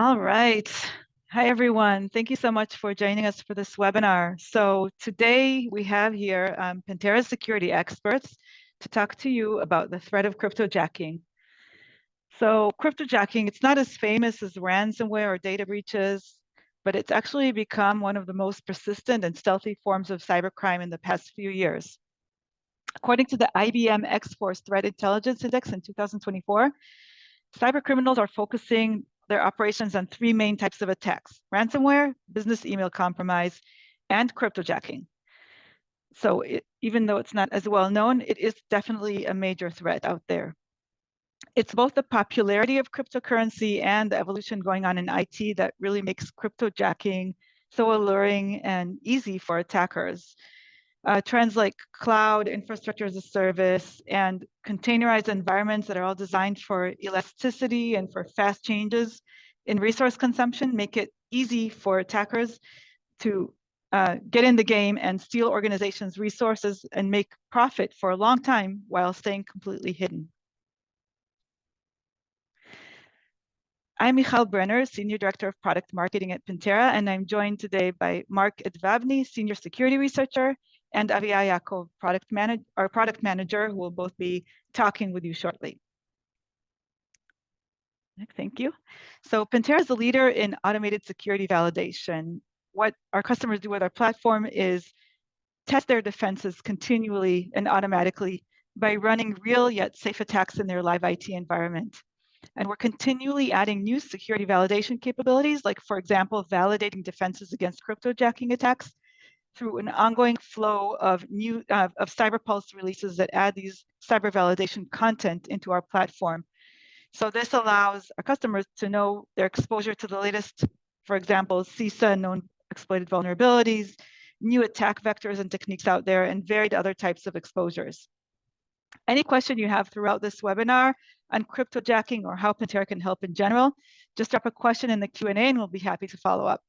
All right. Hi, everyone. Thank you so much for joining us for this webinar. So today we have here Pantera security experts to talk to you about the threat of cryptojacking. So cryptojacking, it's not as famous as ransomware or data breaches, but it's actually become one of the most persistent and stealthy forms of cybercrime in the past few years. According to the IBM X-Force Threat Intelligence Index in 2024, cybercriminals are focusing their operations on three main types of attacks: ransomware, business email compromise, and cryptojacking. So even though it's not as well known, it is definitely a major threat out there. It's both the popularity of cryptocurrency and the evolution going on in IT that really makes cryptojacking so alluring and easy for attackers. Trends like cloud, infrastructure as a service, and containerized environments that are all designed for elasticity and for fast changes in resource consumption make it easy for attackers to get in the game and steal organizations' resources and make profit for a long time while staying completely hidden. I'm Michal Brenner, Senior Director of Product Marketing at Pantera, and I'm joined today by Mark Edvavny, Senior Security Researcher, and Avia Yaakov, our Product Manager, who will both be talking with you shortly. Thank you. So Pantera is the leader in automated security validation. What our customers do with our platform is test their defenses continually and automatically by running real yet safe attacks in their live IT environment. And we're continually adding new security validation capabilities, like, for example, validating defenses against cryptojacking attacks through an ongoing flow of new CyberPulse releases that add these cyber validation content into our platform. So this allows our customers to know their exposure to the latest, for example, CISA, known exploited vulnerabilities, new attack vectors and techniques out there, and varied other types of exposures. Any question you have throughout this webinar on cryptojacking or how Pantera can help in general, just drop a question in the Q&A and we'll be happy to follow up.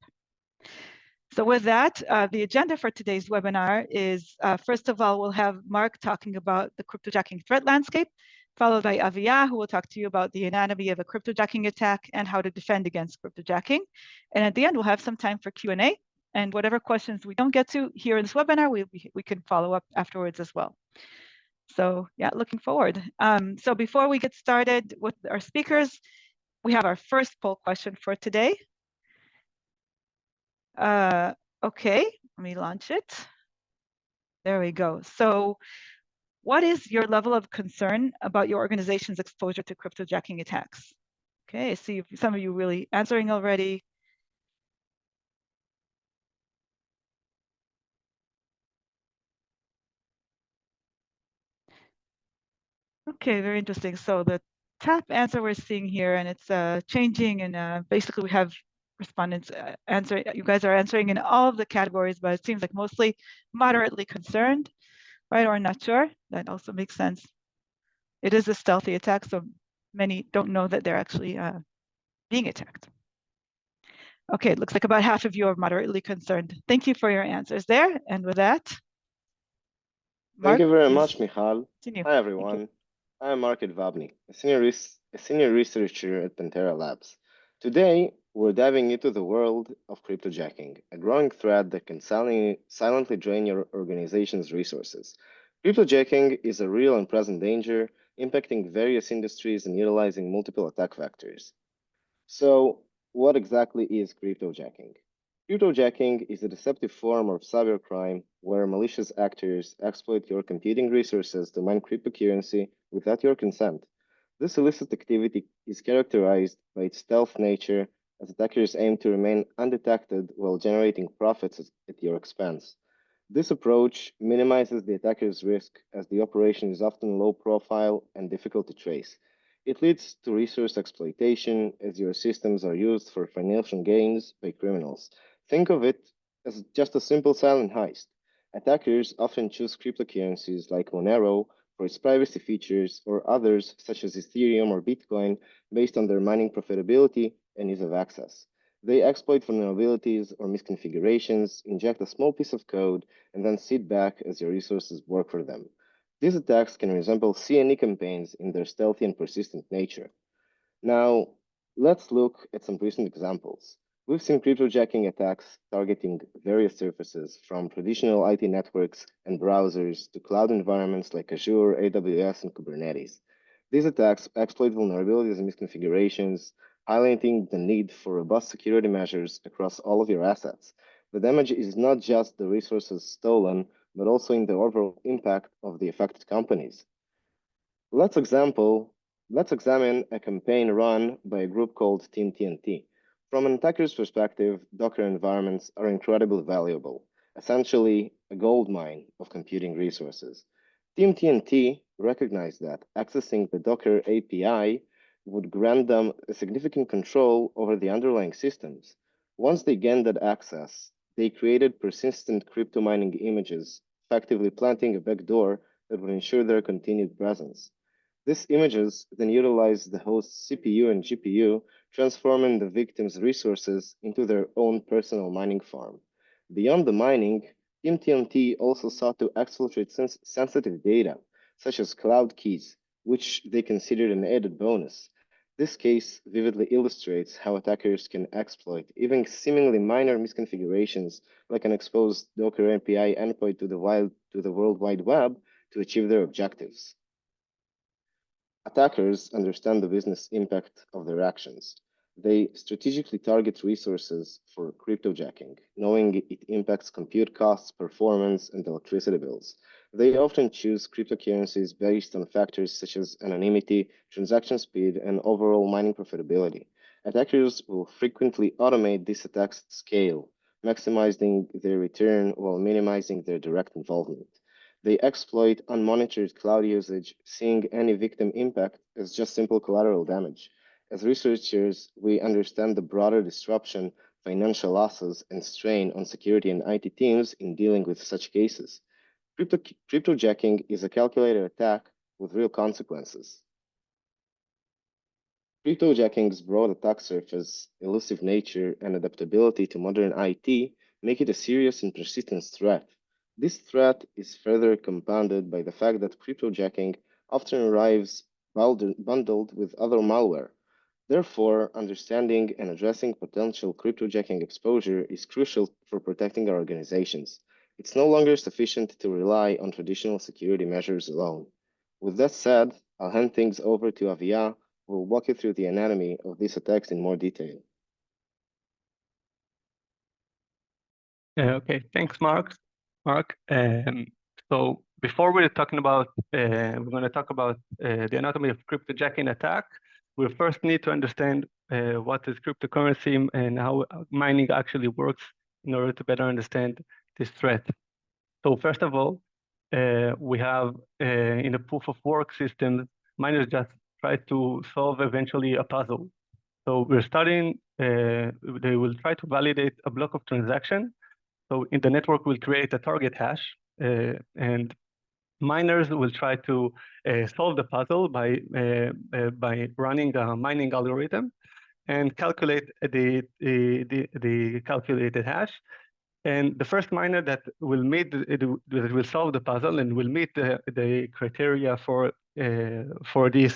So with that, the agenda for today's webinar is, first of all, we'll have Mark talking about the cryptojacking threat landscape, followed by Avia, who will talk to you about the anatomy of a cryptojacking attack and how to defend against cryptojacking. And at the end, we'll have some time for Q&A, and whatever questions we don't get to here in this webinar, we can follow up afterwards as well. So yeah, looking forward. So before we get started with our speakers, we have our first poll question for today. Okay, let me launch it. There we go. So what is your level of concern about your organization's exposure to cryptojacking attacks? Okay, I see some of you really answering already. Okay, very interesting. So the top answer we're seeing here, and it's changing, and basically we have respondents answering. You guys are answering in all of the categories, but it seems like mostly moderately concerned, right? Or not sure. That also makes sense. It is a stealthy attack, so many don't know that they're actually being attacked. Okay, it looks like about half of you are moderately concerned. Thank you for your answers there. And with that, Mark, thank you very please much, Michal. continue. Hi, everyone. I'm Mark Edvavny, a senior researcher at Pantera Labs. Today, we're diving into the world of cryptojacking, a growing threat that can silently drain your organization's resources. Cryptojacking is a real and present danger, impacting various industries and utilizing multiple attack vectors. So, what exactly is cryptojacking? Cryptojacking is a deceptive form of cybercrime where malicious actors exploit your computing resources to mine cryptocurrency without your consent. This illicit activity is characterized by its stealth nature, as attackers aim to remain undetected while generating profits at your expense. This approach minimizes the attacker's risk, as the operation is often low profile and difficult to trace. It leads to resource exploitation, as your systems are used for financial gains by criminals. Think of it as just a simple silent heist. Attackers often choose cryptocurrencies like Monero for its privacy features, or others such as Ethereum or Bitcoin based on their mining profitability and ease of access. They exploit vulnerabilities or misconfigurations, inject a small piece of code, and then sit back as your resources work for them. These attacks can resemble CNE campaigns in their stealthy and persistent nature. Now, Let's look at some recent examples. We've seen cryptojacking attacks targeting various surfaces, from traditional IT networks and browsers to cloud environments like Azure, AWS, and Kubernetes. These attacks exploit vulnerabilities and misconfigurations, highlighting the need for robust security measures across all of your assets. The damage is not just the resources stolen, but also in the overall impact of the affected companies. Let's example, let's examine a campaign run by a group called Team TNT. From an attacker's perspective, Docker environments are incredibly valuable, essentially a gold mine of computing resources. Team TNT recognized that accessing the Docker API would grant them a significant control over the underlying systems. Once they gained that access, they created persistent crypto mining images, effectively planting a backdoor that would ensure their continued presence. These images then utilize the host's CPU and GPU, transforming the victim's resources into their own personal mining farm. Beyond the mining, Team TNT also sought to exfiltrate sensitive data, such as cloud keys, which they considered an added bonus. This case vividly illustrates how attackers can exploit even seemingly minor misconfigurations, like an exposed Docker API endpoint to the World Wide Web, to achieve their objectives. Attackers understand the business impact of their actions. They strategically target resources for cryptojacking, knowing it impacts compute costs, performance, and electricity bills. They often choose cryptocurrencies based on factors such as anonymity, transaction speed, and overall mining profitability. Attackers will frequently automate these attacks at scale, maximizing their return while minimizing their direct involvement. They exploit unmonitored cloud usage, seeing any victim impact as just simple collateral damage. As researchers, we understand the broader disruption, financial losses, and strain on security and IT teams in dealing with such cases. Cryptojacking is a calculated attack with real consequences. Cryptojacking's broad attack surface, elusive nature, and adaptability to modern IT make it a serious and persistent threat. This threat is further compounded by the fact that cryptojacking often arrives bundled with other malware. Therefore, understanding and addressing potential cryptojacking exposure is crucial for protecting our organizations. It's no longer sufficient to rely on traditional security measures alone. With that said, I'll hand things over to Avia, who will walk you through the anatomy of these attacks in more detail. Okay, thanks, Mark. So before we're talking about, we're going to talk about the anatomy of cryptojacking attack. We first need to understand what is cryptocurrency and how mining actually works in order to better understand this threat. So first of all, we have in a proof of work system, miners just try to solve eventually a puzzle. So we're studying, they will try to validate a block of transaction. So in the network, we'll create a target hash, and miners will try to solve the puzzle by running a mining algorithm and calculate the calculated hash. And the first miner that will meet that will solve the puzzle and will meet the criteria for this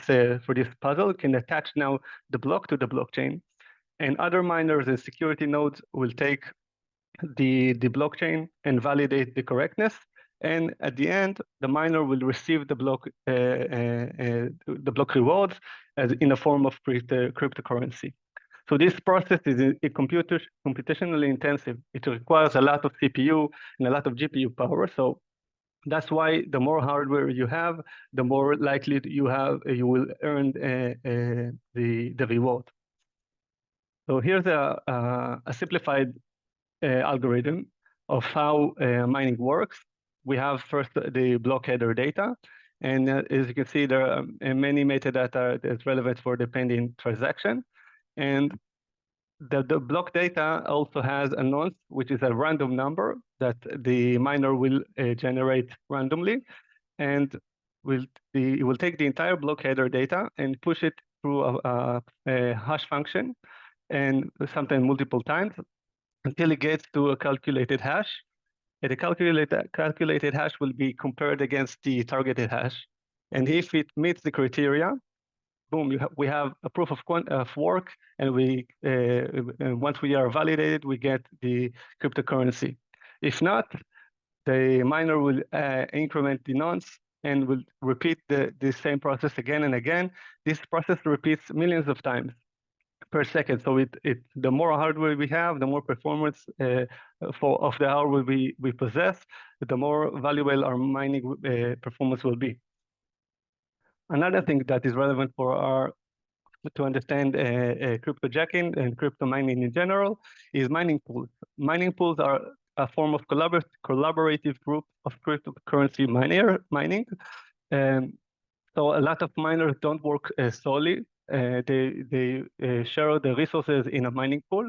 puzzle can attach now the block to the blockchain, and other miners and security nodes will take the blockchain and validate the correctness. And at the end, the miner will receive the block rewards as in a form of cryptocurrency. So this process is computationally intensive. It requires a lot of CPU and a lot of GPU power. So that's why the more hardware you have, the more likely you will earn the reward. So here's a simplified algorithm of how mining works. We have first the block header data. And as you can see, there are many metadata that's relevant for the pending transaction. And the block data also has a nonce, which is a random number that the miner will generate randomly. And it will take the entire block header data and push it through a hash function, and sometimes multiple times, until it gets to a calculated hash. And the calculated hash will be compared against the targeted hash. And if it meets the criteria, boom, we have a proof of work, and once we are validated, we get the cryptocurrency. If not, the miner will increment the nonce and will repeat the same process again and again. This process repeats millions of times per second. So the more hardware we have, the more performance of the hardware we possess, the more valuable our mining performance will be. Another thing that is relevant to understand cryptojacking and crypto mining in general is mining pools. Mining pools are a form of collaborative group of cryptocurrency mining. So a lot of miners don't work solely. They share the resources in a mining pool,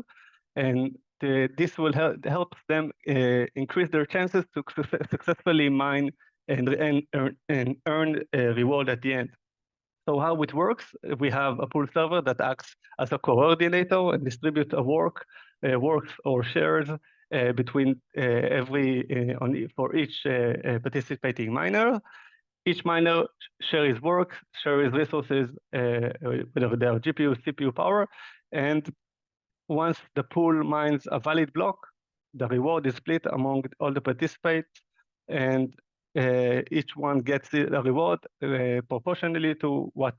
and this will help them increase their chances to successfully mine and earn a reward at the end. So how it works, we have a pool server that acts as a coordinator and distributes works or shares between for each participating miner. Each miner share his work, share his resources, whether they are GPU, CPU power, and once the pool mines a valid block, the reward is split among all the participants, and each one gets a reward proportionally to what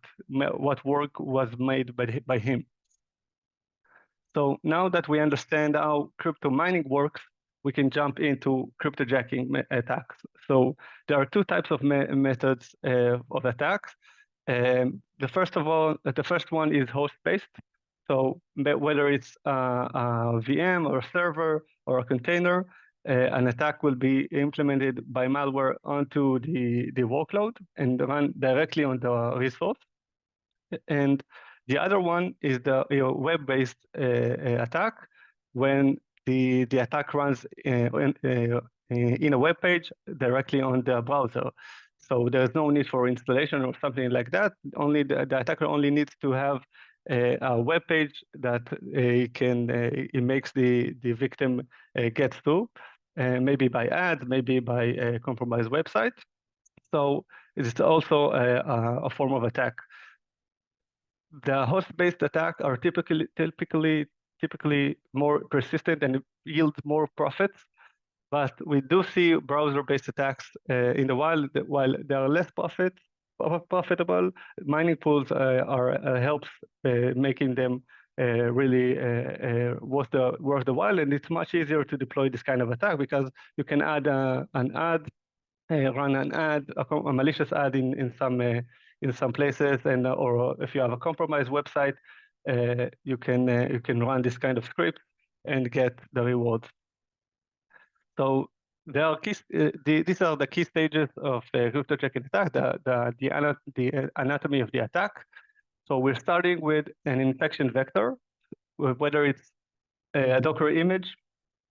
work was made by him. So now that we understand how crypto mining works, we can jump into cryptojacking attacks. So there are two types of methods of attacks. The first one is host-based. So whether it's a VM or a server or a container, an attack will be implemented by malware onto the workload and run directly on the resource. And the other one is the web-based attack, when the attack runs in a web page directly on the browser. So there's no need for installation or something like that. Only the attacker only needs to have a web page that it makes the victim get through, maybe by ads, maybe by a compromised website. So it's also a form of attack. The host-based attacks are typically more persistent and yield more profits, but we do see browser-based attacks in the wild. While they are less profitable, mining pools helps making them really worth the while, and it's much easier to deploy this kind of attack because you can add an ad, run an ad, a malicious ad in some places, and or if you have a compromised website, you can run this kind of script and get the rewards. So there are these are the key stages of cryptojacking attack, the anatomy of the attack. So we're starting with an infection vector, whether it's a Docker image,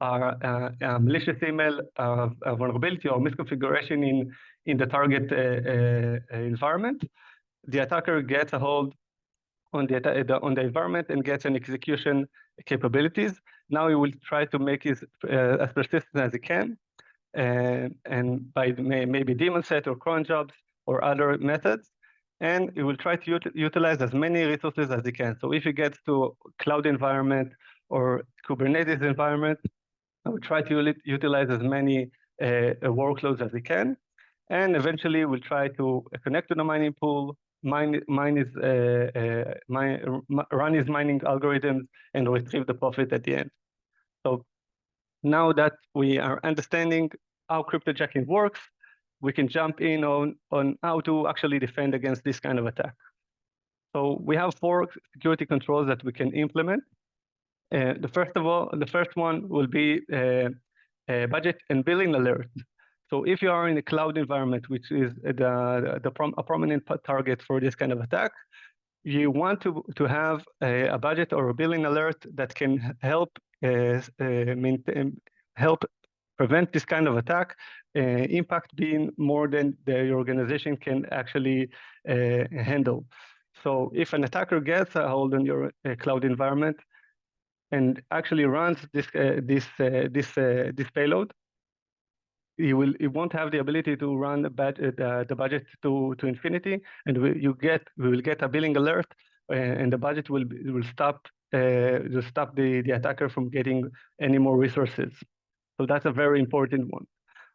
a malicious email, a vulnerability or misconfiguration in the target environment. The attacker gets a hold on the environment and gets an execution capabilities. Now he will try to make it as persistent as he can, and by maybe daemon set or cron jobs or other methods, and he will try to utilize as many resources as he can. So if he gets to cloud environment or Kubernetes environment, I will try to utilize as many workloads as he can, and eventually we'll try to connect to the mining pool, run his mining algorithms, and retrieve the profit at the end. So now that we are understanding how cryptojacking works, we can jump in on how to actually defend against this kind of attack. So we have 4 security controls that we can implement. The first one will be budget and billing alert. So if you are in a cloud environment, which is a prominent target for this kind of attack, you want to have a budget or a billing alert that can help prevent this kind of attack, impact being more than the organization can actually handle. So if an attacker gets a hold on your cloud environment and actually runs this payload, it won't have the ability to run the budget to infinity, and we will get a billing alert, and the budget will stop the attacker from getting any more resources. So that's a very important one.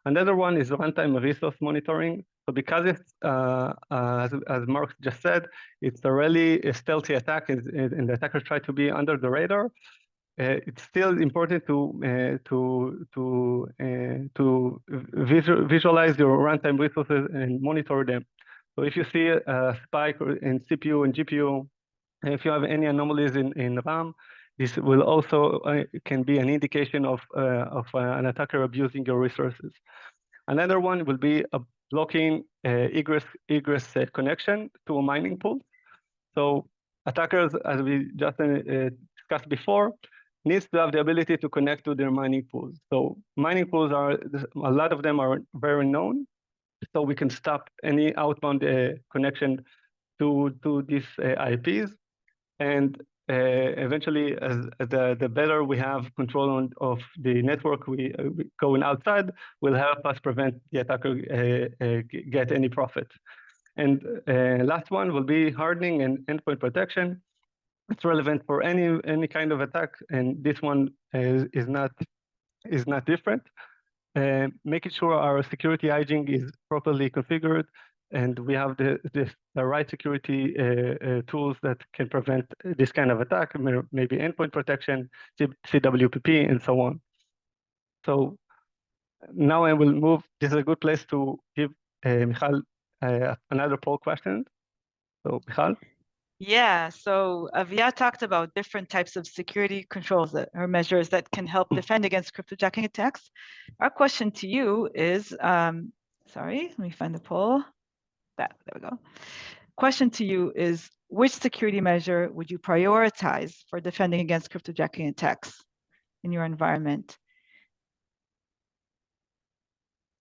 Another one is runtime resource monitoring. So because it's, as Mark just said, it's a really stealthy attack, and the attackers try to be under the radar. It's still important to visualize your runtime resources and monitor them. So if you see a spike in CPU and GPU, if you have any anomalies in RAM, this will also can be an indication of an attacker abusing your resources. Another one will be blocking egress connection to a mining pool. So attackers, as we just discussed before, needs to have the ability to connect to their mining pools. So mining pools a lot of them are very known, so we can stop any outbound connection to these IPs. And eventually, as the better we have control of the network we going outside, will help us prevent the attacker get any profit. And last one will be hardening and endpoint protection. It's relevant for any kind of attack, and this one is not different. Making sure our security hygiene is properly configured, and we have the right security tools that can prevent this kind of attack, maybe endpoint protection, CWPP, and so on. So now I will move. This is a good place to give Michal another poll question. So Michal. Yeah, so Avia talked about different types of security controls or measures that can help defend against cryptojacking attacks. Our question to you is, sorry, let me find the poll. There we go. Question to you is, which security measure would you prioritize for defending against cryptojacking attacks in your environment?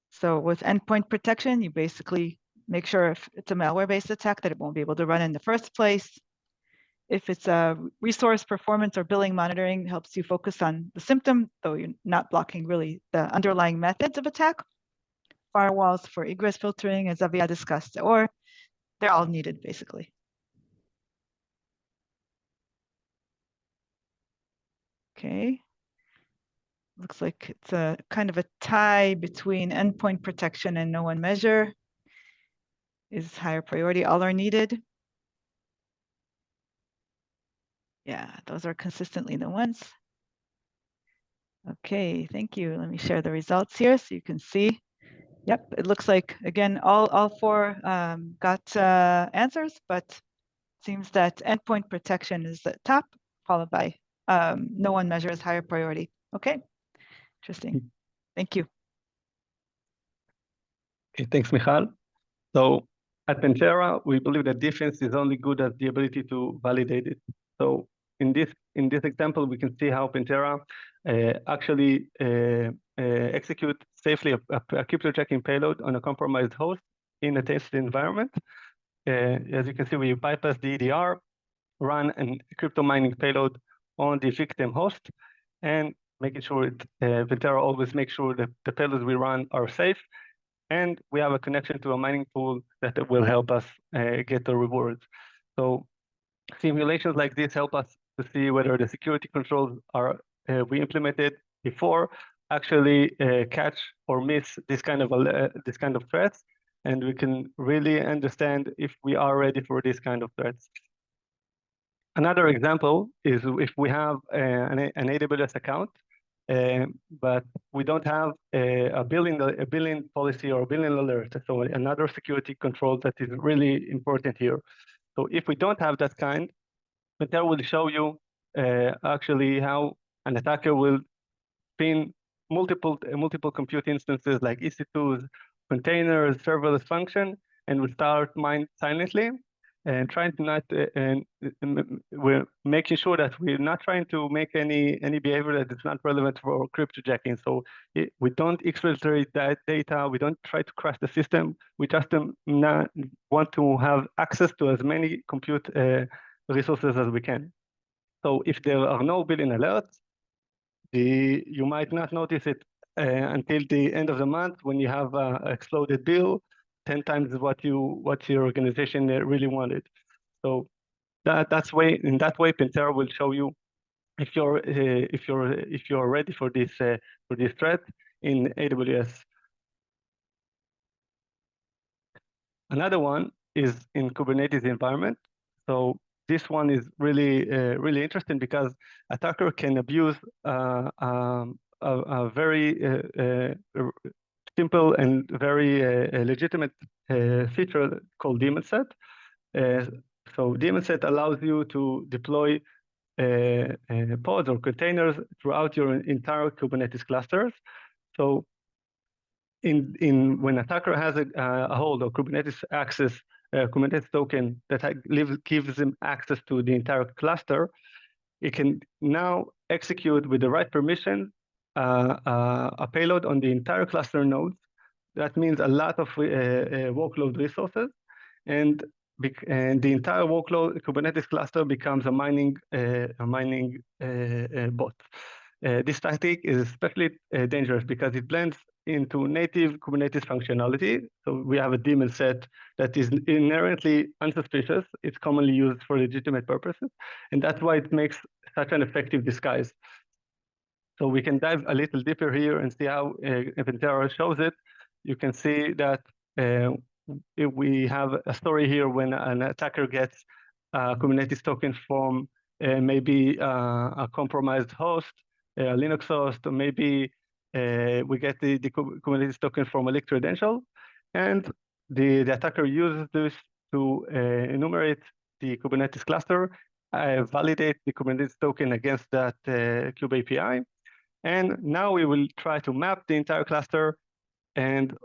So with endpoint protection, you basically make sure if it's a malware-based attack that it won't be able to run in the first place. If it's a resource performance or billing monitoring, it helps you focus on the symptom, though you're not blocking really the underlying methods of attack. Firewalls for egress filtering, as Avia discussed, or they're all needed basically. Okay. Looks like it's a kind of a tie between endpoint protection and no one measure is higher priority. All are needed. Yeah, those are consistently the ones. Okay, thank you. Let me share the results here so you can see. Yep, it looks like, again, all four got answers, but it seems that endpoint protection is the top, followed by no one measure is higher priority. Okay, interesting. Thank you. Okay, thanks, Michal. So at Pantera, we believe that defense is only good as the ability to validate it. So in this example, we can see how Pantera actually execute safely a cryptojacking payload on a compromised host in a tested environment. As you can see, we bypass the EDR, run a crypto mining payload on the victim host, and making sure Pantera always makes sure that the payloads we run are safe, and we have a connection to a mining pool that will help us get the rewards. So simulations like this help us to see whether the security controls are we implemented before actually catch or miss this kind of threats, and we can really understand if we are ready for this kind of threats. Another example is if we have an AWS account, but we don't have a billing policy or a billing alert. So another security control that is really important here. So if we don't have that kind, Pantera will show you actually how an attacker will spin multiple compute instances like EC2s, containers, serverless function, and will start mine silently, and trying to not, and we're making sure that we're not trying to make any behavior that is not relevant for cryptojacking. So we don't exfiltrate that data. We don't try to crash the system. We just want to have access to as many compute resources as we can. So if there are no billing alerts, you might not notice it until the end of the month when you have an exploded bill, 10 times what your organization really wanted. So that's way in that way, Pantera will show you if you're ready for this threat in AWS. Another one is in Kubernetes environment. So this one is really interesting because attacker can abuse a very simple and very legitimate feature called daemon set. So daemon set allows you to deploy pods or containers throughout your entire Kubernetes clusters. So when attacker has a hold or Kubernetes access, Kubernetes token that gives them access to the entire cluster, it can now execute with the right permission a payload on the entire cluster nodes. That means a lot of workload resources, and the entire workload Kubernetes cluster becomes a mining bot. This tactic is especially dangerous because it blends into native Kubernetes functionality. So we have a daemon set that is inherently unsuspicious. It's commonly used for legitimate purposes, and that's why it makes such an effective disguise. So we can dive a little deeper here and see how Pantera shows it. You can see that we have a story here when an attacker gets a Kubernetes token from maybe a compromised host, a Linux host, or maybe we get the Kubernetes token from a leaked credential, and the attacker uses this to enumerate the Kubernetes cluster, validate the Kubernetes token against that kube API, and now we will try to map the entire cluster and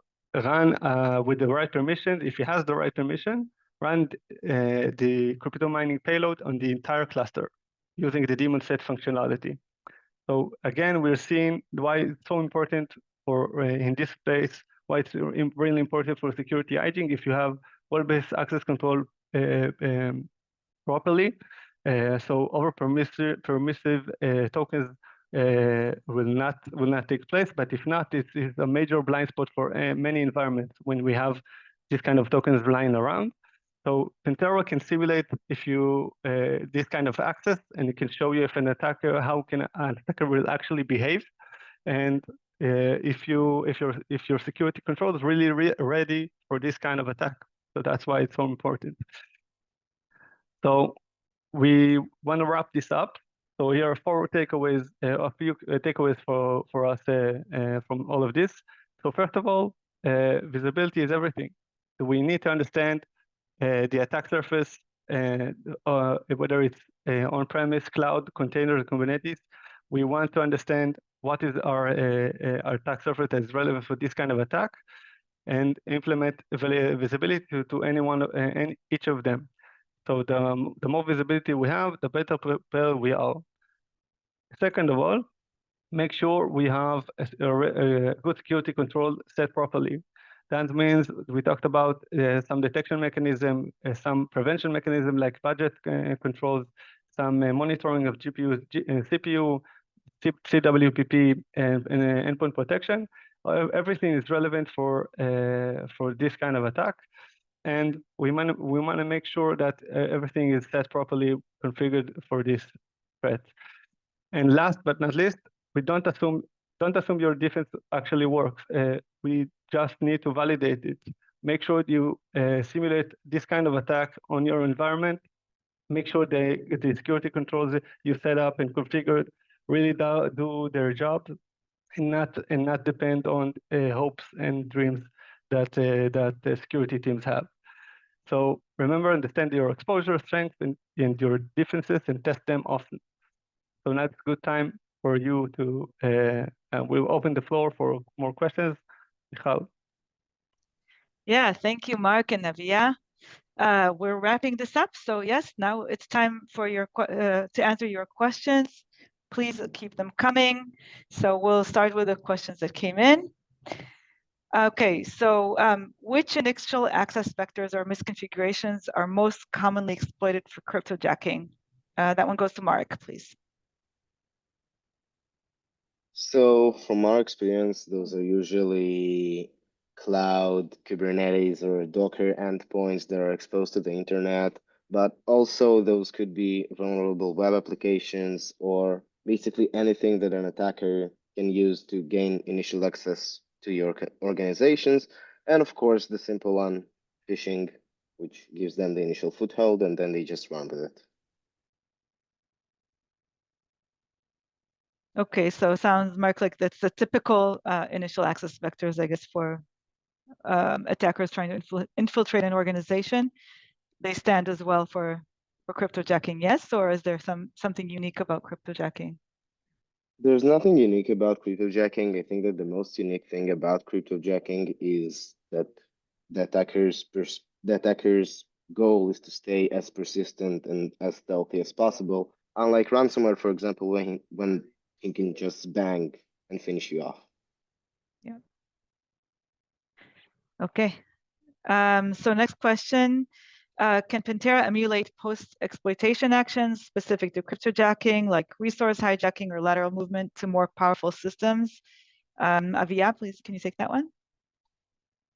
run with the right permission. If it has the right permission, run the crypto mining payload on the entire cluster using the daemon set functionality. So again, we're seeing why it's so important for in this space, why it's really important for security hygiene. If you have web-based access control properly, so over permissive tokens will not take place. But if not, it is a major blind spot for many environments when we have this kind of tokens lying around. So Pantera can simulate if you this kind of access, and it can show you if an attacker an attacker will actually behave, and if your security control is really ready for this kind of attack. So that's why it's so important. So we want to wrap this up. So here are four takeaways, a few takeaways for us from all of this. So first of all, visibility is everything. So we need to understand the attack surface, whether it's on-premise, cloud, containers, Kubernetes. We want to understand what is our attack surface that is relevant for this kind of attack, and implement visibility to each of them. So the more visibility we have, the better prepared we are. Second of all, make sure we have a good security control set properly. That means we talked about some detection mechanism, some prevention mechanism like budget controls, some monitoring of GPU, CPU, CWPP, and endpoint protection. Everything is relevant for this kind of attack. And we want to make sure that everything is set properly, configured for this threat. And last but not least, we don't assume your defense actually works. We just need to validate it. Make sure you simulate this kind of attack on your environment. Make sure the security controls you set up and configured really do their job, and not depend on hopes and dreams that the security teams have. So remember, understand your exposure strengths and your defenses, and test them often. So now it's a good time for you to, we'll open the floor for more questions. Michal. Yeah, thank you, Mark and Navia. We're wrapping this up. So yes, now it's time for to answer your questions. Please keep them coming. So we'll start with the questions that came in. Okay, so which initial access vectors or misconfigurations are most commonly exploited for cryptojacking? That one goes to Mark, please. So from our experience, those are usually cloud, Kubernetes, or Docker endpoints that are exposed to the internet, but also those could be vulnerable web applications or basically anything that an attacker can use to gain initial access to your organizations. And of course, the simple one, phishing, which gives them the initial foothold and then they just run with it. Okay, so sounds, Mark, like that's the typical initial access vectors, I guess, for attackers trying to infiltrate an organization. They stand as well for cryptojacking, yes? Or is there something unique about cryptojacking? There's nothing unique about cryptojacking. I think that the most unique thing about cryptojacking is that the attacker's goal is to stay as persistent and as stealthy as possible. Unlike ransomware, for example, when he can just bang and finish you off. Yeah. Okay. So next question. Can Pantera emulate post-exploitation actions specific to cryptojacking, like resource hijacking or lateral movement to more powerful systems? Avia, please, can you take that one?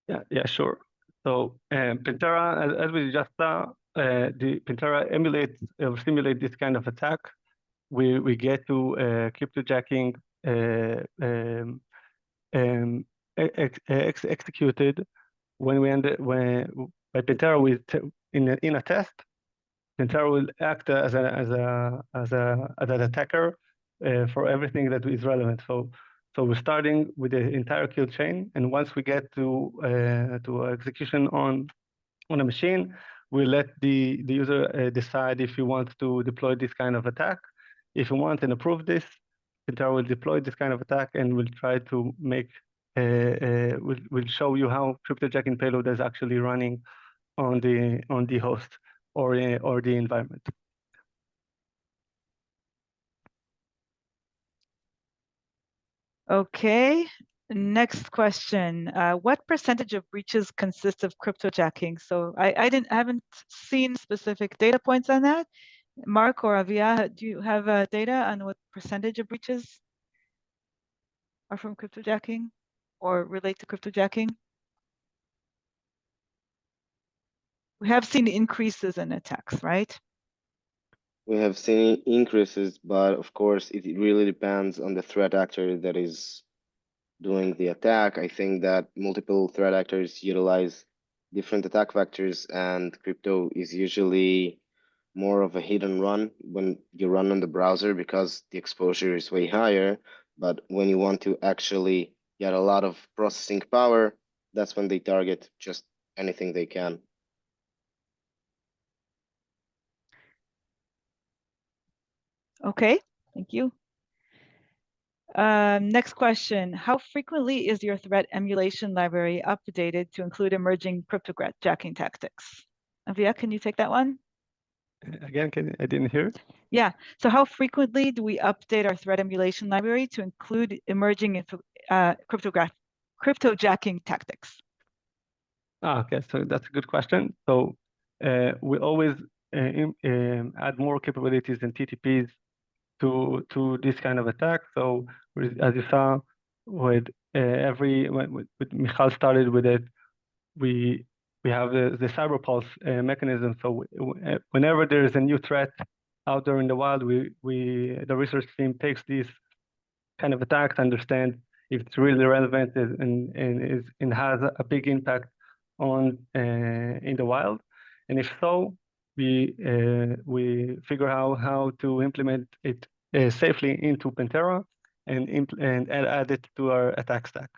Yeah, sure. So Pantera, as we just saw, the Pantera emulates or simulate this kind of attack. We get to cryptojacking executed when we end by Pantera in a test. Pantera will act as an attacker for everything that is relevant. So we're starting with the entire kill chain, and once we get to execution on a machine, we let the user decide if he wants to deploy this kind of attack. If he wants and approve this, Pantera will deploy this kind of attack and will try to make will show you how cryptojacking payload is actually running on the host or the environment. Okay, next question. What percentage of breaches consist of cryptojacking? So I haven't seen specific data points on that. Mark or Avia, do you have data on what percentage of breaches are from cryptojacking or relate to cryptojacking? We have seen increases in attacks, right? We have seen increases, but of course, it really depends on the threat actor that is doing the attack. I think that multiple threat actors utilize different attack vectors, and crypto is usually more of a hit and run when you run on the browser because the exposure is way higher. But when you want to actually get a lot of processing power, that's when they target just anything they can. Okay, thank you. Next question. How frequently is your threat emulation library updated to include emerging cryptojacking tactics? Avia, can you take that one? Again, I didn't hear. Yeah, so how frequently do we update our threat emulation library to include emerging cryptojacking tactics? Okay, so that's a good question. So we always add more capabilities and TTPs to this kind of attack. So as you saw, with with Michal started with it, we have the cyber pulse mechanism. So whenever there is a new threat out there in the wild, the research team takes these kind of attacks, understand if it's really relevant and has a big impact on in the wild, and if so, we figure out how to implement it safely into Pantera and add it to our attack stack.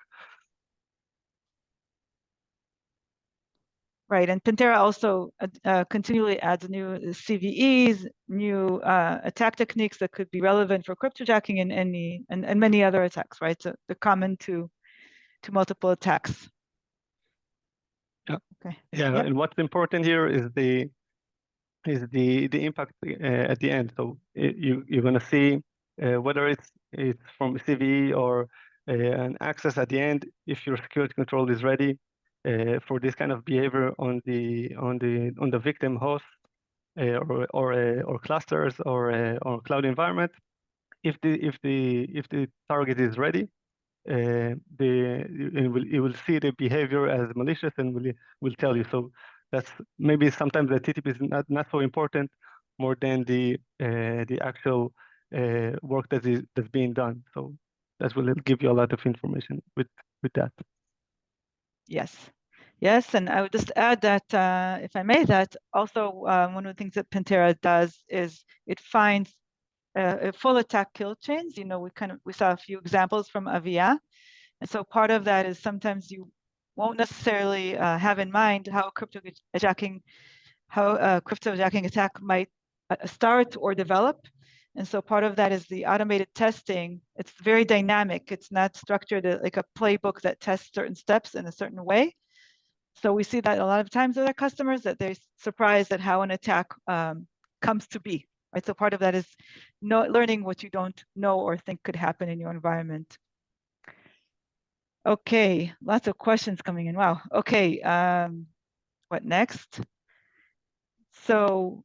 Right, and Pantera also continually adds new CVEs, new attack techniques that could be relevant for cryptojacking and many other attacks, right? So they're common to multiple attacks. Yeah. Okay. Yeah, Yep. and what's important here is the impact at the end. So you're going to see whether it's from CVE or an access at the end. If your security control is ready for this kind of behavior on the victim host or clusters or cloud environment, if the target is ready, it will see the behavior as malicious and will tell you. So that's maybe sometimes the TTP is not so important more than the actual work that's being done. So that will give you a lot of information with that. Yes. Yes, and I would just add that, if I may, that also one of the things that Pantera does is it finds full attack kill chains. You know, we saw a few examples from Avia, and so part of that is sometimes you won't necessarily have in mind how cryptojacking attack might start or develop. And so part of that is the automated testing. It's very dynamic. It's not structured like a playbook that tests certain steps in a certain way. So we see that a lot of times with our customers, that they're surprised at how an attack comes to be, right? So part of that is learning what you don't know or think could happen in your environment. Okay, lots of questions coming in. Wow. Okay, what next? So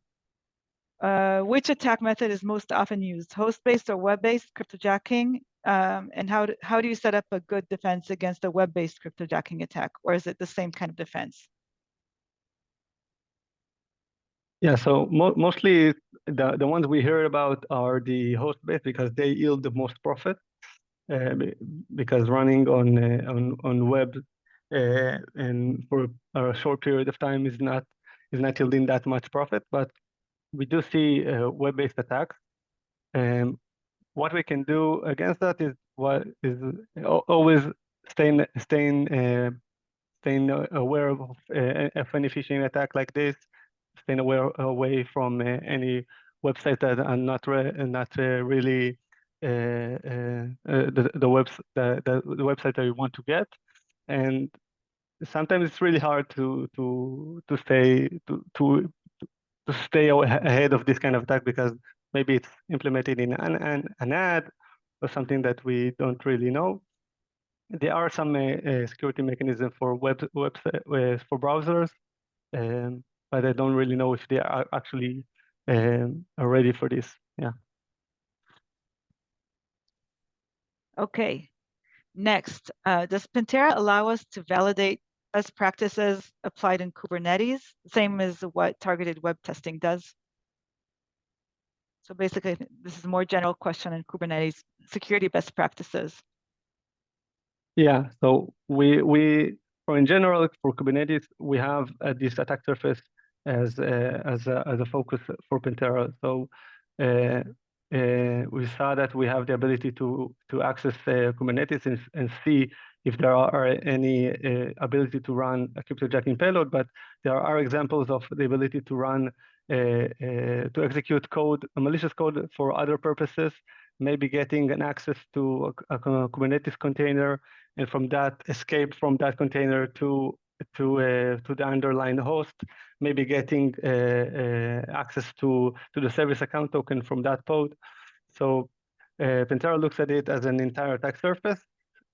which attack method is most often used, host-based or web-based cryptojacking? And how do you set up a good defense against a web-based cryptojacking attack, or is it the same kind of defense? Yeah, so mostly the ones we hear about are the host-based because they yield the most profit. Because running on web and for a short period of time is not yielding that much profit, but we do see web-based attacks. And what we can do against that is always staying aware of any phishing attack like this, staying away from any website that are not really the website that you want to get. And sometimes it's really hard to stay ahead of this kind of attack because maybe it's implemented in an ad or something that we don't really know. There are some security mechanisms for for browsers, but I don't really know if they are actually are ready for this. Yeah. Okay. Next, does Pantera allow us to validate best practices applied in Kubernetes, same as what targeted web testing does? So basically, this is a more general question in Kubernetes security best practices. Yeah, so for in general for Kubernetes we have this attack surface as a focus for Pantera. So we saw that we have the ability to access Kubernetes and see if there are any ability to run a cryptojacking payload, but there are examples of the ability to run to execute code, a malicious code for other purposes, maybe getting an access to a Kubernetes container, and from that escape from that container to the underlying host, maybe getting access to the service account token from that pod. So Pantera looks at it as an entire attack surface.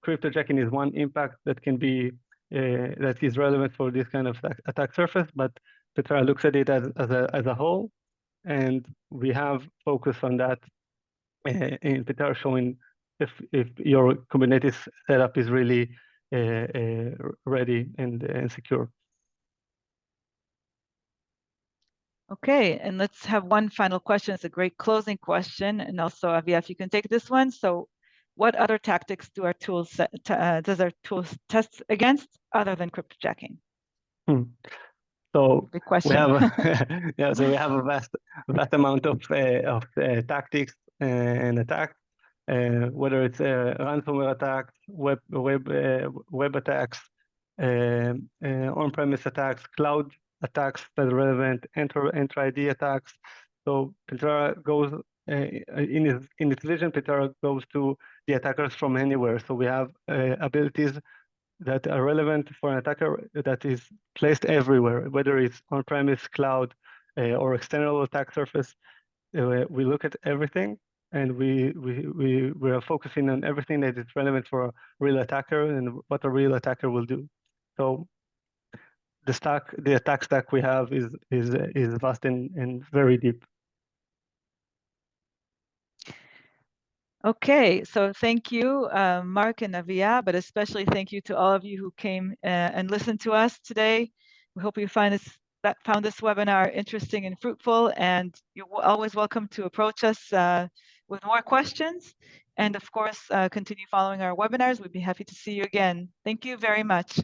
Cryptojacking is one impact that can be that is relevant for this kind of attack surface, but Pantera looks at it as a whole, and we have focus on that in Pantera, showing if your Kubernetes setup is really ready and secure. Okay, and let's have one final question. It's a great closing question, and also Avia, if you can take this one. So, what other tactics do our tools does our tools test against other than cryptojacking? So big question. We have yeah, so we have a vast amount of tactics and attacks, whether it's ransomware attacks, web attacks, on-premise attacks, cloud attacks that are relevant, enter ID attacks. So Pantera goes in its vision. Pantera goes to the attackers from anywhere. So we have abilities that are relevant for an attacker that is placed everywhere, whether it's on-premise, cloud, or external attack surface. We look at everything, and we are focusing on everything that is relevant for a real attacker and what a real attacker will do. So the attack stack we have is vast and very deep. Okay, so thank you, Mark and Avia, but especially thank you to all of you who came and listened to us today. We hope you found this webinar interesting and fruitful, and you're always welcome to approach us with more questions. And of course, continue following our webinars. We'd be happy to see you again. Thank you very much.